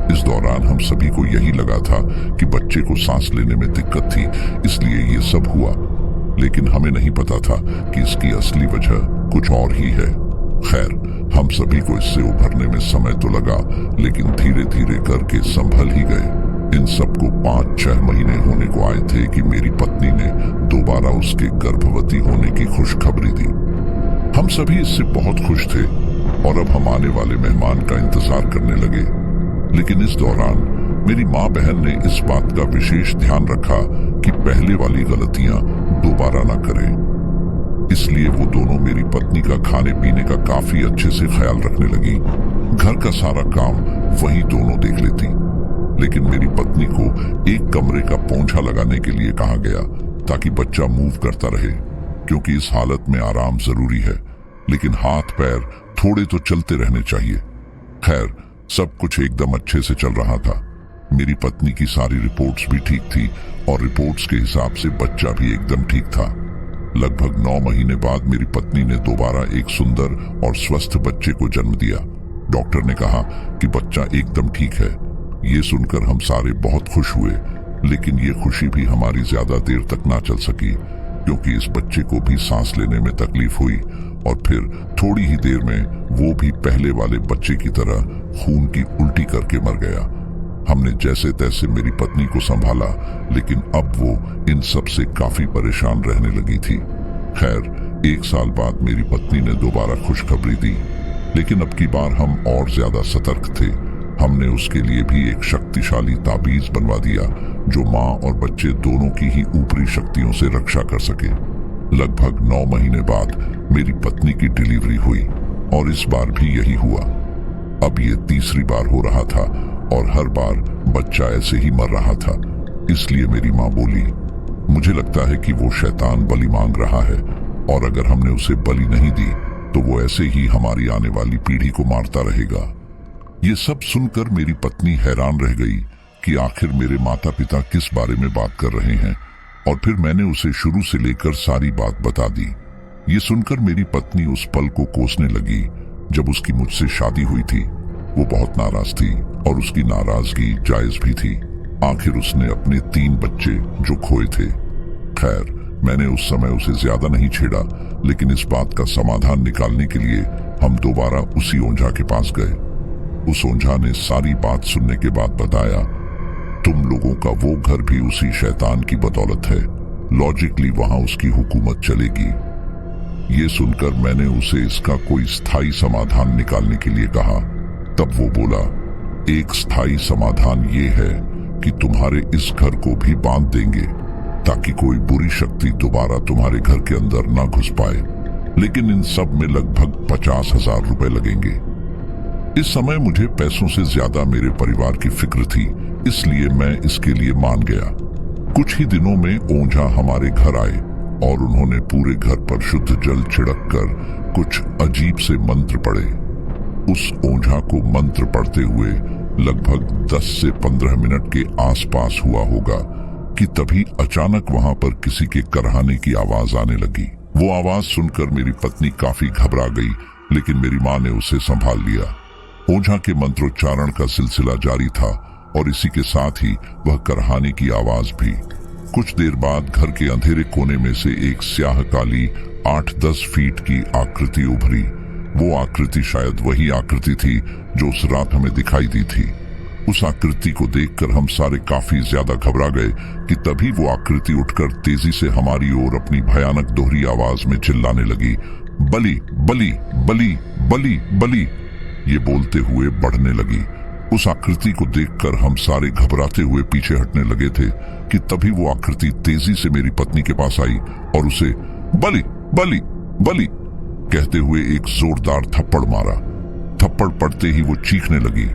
इस दौरान हम सभी को यही लगा था कि बच्चे को सांस लेने में दिक्कत थी, इसलिए ये सब हुआ, लेकिन हमें नहीं पता था कि इसकी असली वजह कुछ और ही है। खैर, हम सभी को इससे उभरने में समय तो लगा, लेकिन धीरे धीरे करके संभल ही गए। इन सबको 5-6 महीने होने को आए थे कि मेरी पत्नी ने दोबारा उसके गर्भवती होने की खुशखबरी दी। हम सभी इससे बहुत खुश थे और अब हम आने वाले मेहमान का इंतजार करने लगे। लेकिन इस दौरान मेरी माँ बहन ने इस बात का विशेष ध्यान रखा कि पहले वाली गलतियां दोबारा ना करें। इसलिए वो दोनों मेरी पत्नी का खाने पीने का काफी अच्छे से ख्याल रखने लगी। घर का सारा काम वही दोनों देख लेती, लेकिन मेरी पत्नी को एक कमरे का पोंछा लगाने के लिए कहा गया ताकि बच्चा मूव करता रहे, क्योंकि इस हालत में आराम जरूरी है, लेकिन हाथ पैर थोड़े तो चलते रहने चाहिए। खैर, सब कुछ एकदम अच्छे से चल रहा था। मेरी पत्नी की सारी रिपोर्ट्स भी ठीक थी और रिपोर्ट्स के हिसाब से बच्चा भी एकदम ठीक था। लगभग 9 महीने बाद मेरी पत्नी ने दोबारा एक सुंदर और स्वस्थ बच्चे को जन्म दिया। डॉक्टर ने कहा कि बच्चा एकदम ठीक है। ये सुनकर हम सारे बहुत खुश हुए, लेकिन ये खुशी भी हमारी ज्यादा देर तक ना चल सकी, क्योंकि इस बच्चे को भी सांस लेने में तकलीफ हुई और फिर थोड़ी ही देर में वो भी पहले वाले बच्चे की तरह खून की उल्टी करके मर गया। हमने जैसे तैसे मेरी पत्नी को संभाला, लेकिन अब वो इन सब से काफी परेशान रहने लगी थी। खैर, 1 साल बाद मेरी पत्नी ने दोबारा खुशखबरी दी, लेकिन अब की बार हम और ज्यादा सतर्क थे। हमने उसके लिए भी एक शक्तिशाली ताबीज बनवा दिया जो माँ और बच्चे दोनों की ही ऊपरी शक्तियों से रक्षा कर सके। लगभग 9 महीने बाद मेरी पत्नी की डिलीवरी हुई और इस बार भी यही हुआ। अब ये तीसरी बार हो रहा था और हर बार बच्चा ऐसे ही मर रहा था। इसलिए मेरी माँ बोली, मुझे लगता है कि वो शैतान बलि मांग रहा है और अगर हमने उसे बलि नहीं दी तो वो ऐसे ही हमारी आने वाली पीढ़ी को मारता रहेगा। ये सब सुनकर मेरी पत्नी हैरान रह गई कि आखिर मेरे माता पिता किस बारे में बात कर रहे हैं, और फिर मैंने उसे शुरू से लेकर सारी बात बता दी। ये सुनकर मेरी पत्नी उस पल को कोसने लगी जब उसकी मुझसे शादी हुई थी। वो बहुत नाराज थी और उसकी नाराजगी जायज भी थी। आखिर उसने अपने 3 बच्चे जो खोए थे। खैर, मैंने उस समय उसे ज्यादा नहीं छेड़ा, लेकिन इस बात का समाधान निकालने के लिए हम दोबारा उसी ओंझा के पास गए। उस ओंझा ने सारी बात सुनने के बाद बताया, तुम लोगों का वो घर भी उसी शैतान की बदौलत है। लॉजिकली वहां उसकी हुकूमत चलेगी। ये सुनकर मैंने उसे इसका कोई स्थायी समाधान निकालने के लिए कहा। तब वो बोला, एक स्थायी समाधान ये है कि तुम्हारे इस घर को भी बांध देंगे ताकि कोई बुरी शक्ति दोबारा तुम्हारे घर के अंदर ना घुस पाए, लेकिन इन सब में लगभग 50,000 रुपए लगेंगे। इस समय मुझे पैसों से ज्यादा मेरे परिवार की फिक्र थी, इसलिए मैं इसके लिए मान गया। कुछ ही दिनों में ओंझा हमारे घर आए और उन्होंने पूरे घर पर शुद्ध जल छिड़क कर कुछ अजीब से मंत्र पढ़े। उस ओंझा को मंत्र पढ़ते हुए लगभग 10 से 15 मिनट के आसपास हुआ होगा कि तभी अचानक वहां पर किसी के करहाने की आवाज आने लगी। वो आवाज सुनकर मेरी पत्नी काफी घबरा गई, लेकिन मेरी मां ने उसे संभाल लिया। ओंझा के मंत्रोच्चारण का सिलसिला जारी था और इसी के साथ ही वह करहाने की आवाज भी। कुछ देर बाद घर के अंधेरे कोने में से एक स्याह काली 8-10 फीट की आकृति उभरी। वो आकृति शायद वही आकृति थी जो उस रात हमें दिखाई दी थी। उस आकृति को देखकर हम सारे काफी ज्यादा घबरा गए कि तभी वो आकृति उठकर तेजी से हमारी ओर अपनी भयानक दोहरी आवाज में चिल्लाने लगी, बलि बलि बलि बलि बलि। ये बोलते हुए बढ़ने लगी। उस आकृति को देखकर हम सारे घबराते हुए पीछे हटने लगे थे कि तभी वो आकृति तेजी से मेरी पत्नी के पास आई और उसे बलि बलि बलि कहते हुए एक जोरदार थप्पड़ मारा। थप्पड़ पड़ते ही वो चीखने लगी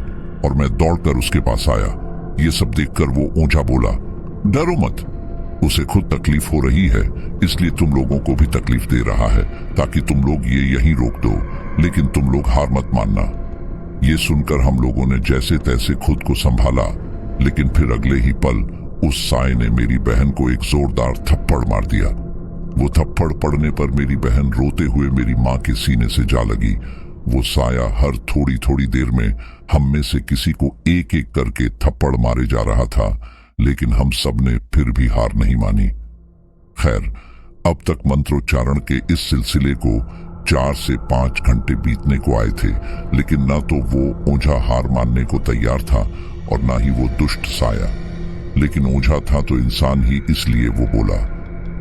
और मैं दौड़कर उसके पास आया। ये सब देखकर वो ओंझा बोला, डरो मत, उसे खुद तकलीफ हो रही है, इसलिए तुम लोगों को भी तकलीफ दे रहा है ताकि तुम लोग ये यहीं रोक दो, लेकिन तुम लोग हार मत मानना। ये सुनकर हम लोगों ने जैसे तैसे खुद को संभाला, लेकिन फिर अगले ही पल उस साए ने मेरी बहन को एक जोरदार थप्पड़ मार दिया। वो थप्पड़ पड़ने पर मेरी बहन रोते हुए मेरी मां के सीने से जा लगी। वो साया हर थोड़ी थोड़ी देर में हम में से किसी को एक एक करके थप्पड़ मारे जा रहा था, लेकिन हम सब ने फिर भी हार नहीं मानी। खैर, अब तक मंत्रोच्चारण के इस सिलसिले को 4 से 5 घंटे बीतने को आए थे, लेकिन ना तो वो ओंझा हार मानने को तैयार था और ना ही वो दुष्ट साया। लेकिन ओंझा था तो इंसान ही, इसलिए वो बोला,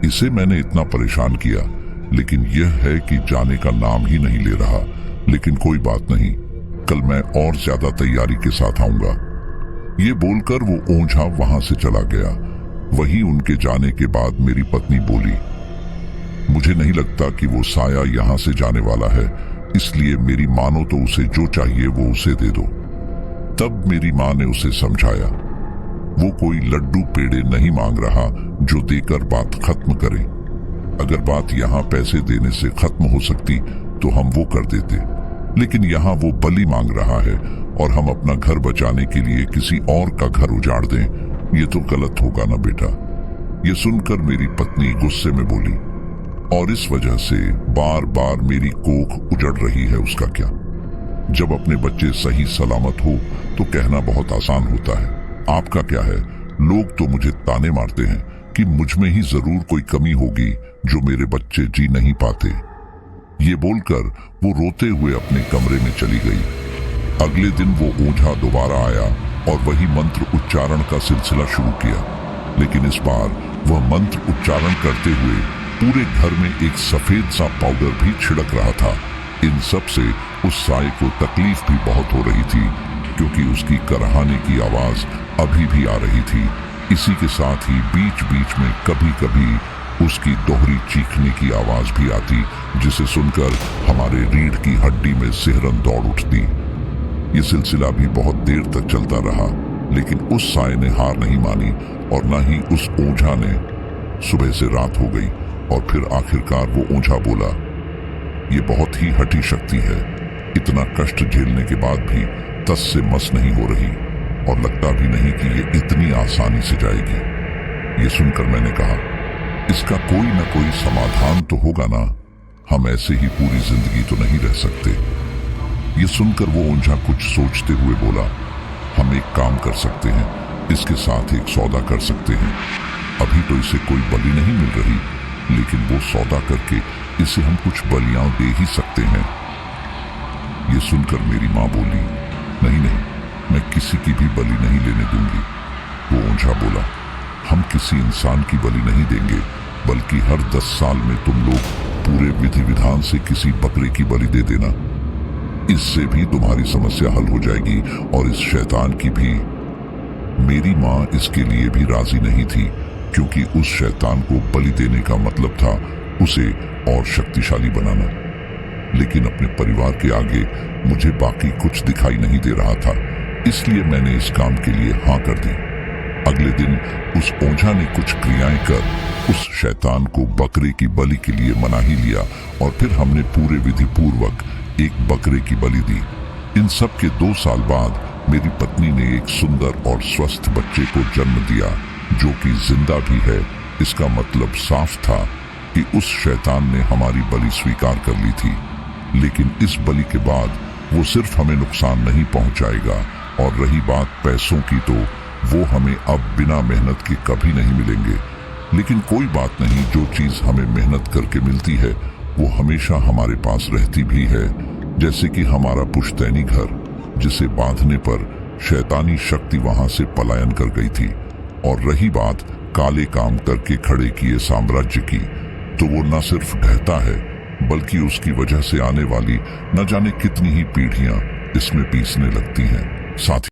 इसे मैंने इतना परेशान किया, लेकिन यह है कि जाने का नाम ही नहीं ले रहा। लेकिन कोई बात नहीं, कल मैं और ज्यादा तैयारी के साथ आऊंगा। ये बोलकर वो ओंझा वहां से चला गया। वहीं उनके जाने के बाद मेरी पत्नी बोली, मुझे नहीं लगता कि वो साया यहां से जाने वाला है, इसलिए मेरी मानो तो उसे जो चाहिए वो उसे दे दो। तब मेरी मां ने उसे समझाया, वो कोई लड्डू पेड़े नहीं मांग रहा जो देकर बात खत्म करे। अगर बात यहाँ पैसे देने से खत्म हो सकती तो हम वो कर देते, लेकिन यहाँ वो बलि मांग रहा है और हम अपना घर बचाने के लिए किसी और का घर उजाड़ दें, ये तो गलत होगा ना बेटा। ये सुनकर मेरी पत्नी गुस्से में बोली, और इस वजह से बार बार मेरी कोख उजड़ रही है, उसका क्या। जब अपने बच्चे सही सलामत हो तो कहना बहुत आसान होता है, आपका क्या है। लोग तो मुझे ताने मारते हैं कि मुझ में ही जरूर कोई कमी होगी जो मेरे बच्चे जी नहीं पाते। ये बोलकर वो रोते हुए अपने कमरे में चली गई। अगले दिन वो ओंझा दोबारा आया और वही मंत्र उच्चारण का सिलसिला शुरू किया, लेकिन इस बार वह मंत्र उच्चारण करते हुए पूरे घर में एक सफेद सा पाउडर भी छिड़क रहा था। इन सब से उस साए को तकलीफ भी बहुत हो रही थी, क्योंकि उसकी करहाने की आवाज अभी भी आ रही थी। इसी के साथ ही बीच बीच में कभी कभी उसकी दोहरी चीखने की आवाज भी आती, जिसे सुनकर हमारे रीढ़ की हड्डी में सिहरन दौड़ उठती। ये सिलसिला भी बहुत देर तक चलता रहा, लेकिन उस साए ने हार नहीं मानी और न ही उस ओंझा ने। सुबह से रात हो गई और फिर आखिरकार वो ओंझा बोला, ये बहुत ही हठी शक्ति है, इतना कष्ट झेलने के बाद भी तस से मस नहीं हो रही और लगता भी नहीं कि ये इतनी आसानी से जाएगी। ये सुनकर मैंने कहा, इसका कोई ना कोई समाधान तो होगा ना, हम ऐसे ही पूरी जिंदगी तो नहीं रह सकते। ये सुनकर वो ओंझा कुछ सोचते हुए बोला, हम एक काम कर सकते हैं, इसके साथ एक सौदा कर सकते हैं। अभी तो इसे कोई बलि नहीं मिल रही, लेकिन वो सौदा करके इसे हम कुछ बलियां दे ही सकते हैं। ये सुनकर मेरी माँ बोली, नहीं नहीं, मैं किसी की भी बलि नहीं लेने दूंगी। वो ओंझा बोला, हम किसी इंसान की बलि नहीं देंगे, बल्कि हर 10 साल में तुम लोग पूरे विधि विधान से किसी बकरे की बलि दे देना। इससे भी तुम्हारी समस्या हल हो जाएगी और इस शैतान की भी। मेरी माँ इसके लिए भी राजी नहीं थी, क्योंकि उस शैतान को बलि देने का मतलब था उसे और शक्तिशाली बनाना। लेकिन अपने परिवार के आगे मुझे बाकी कुछ दिखाई नहीं दे रहा था, इसलिए मैंने इस काम के लिए हाँ कर दी। अगले दिन उस ओझा ने कुछ क्रियाएं कर उस शैतान को बकरे की बलि के लिए मना ही लिया और फिर हमने पूरे विधि पूर्वक एक बकरे की बलि दी। इन सब के 2 साल बाद मेरी पत्नी ने एक सुंदर और स्वस्थ बच्चे को जन्म दिया, जो कि जिंदा भी है। इसका मतलब साफ था कि उस शैतान ने हमारी बलि स्वीकार कर ली थी। लेकिन इस बलि के बाद वो सिर्फ हमें नुकसान नहीं पहुंचाएगा, और रही बात पैसों की, तो वो हमें अब बिना मेहनत के कभी नहीं मिलेंगे। लेकिन कोई बात नहीं, जो चीज हमें मेहनत करके मिलती है वो हमेशा हमारे पास रहती भी है। जैसे कि हमारा पुश्तैनी घर, जिसे बांधने पर शैतानी शक्ति वहां से पलायन कर गई थी। और रही बात काले काम करके खड़े किए साम्राज्य की, तो वो न सिर्फ ढहता है, बल्कि उसकी वजह से आने वाली न जाने कितनी ही पीढ़ियां इसमें पीसने लगती हैं। साथ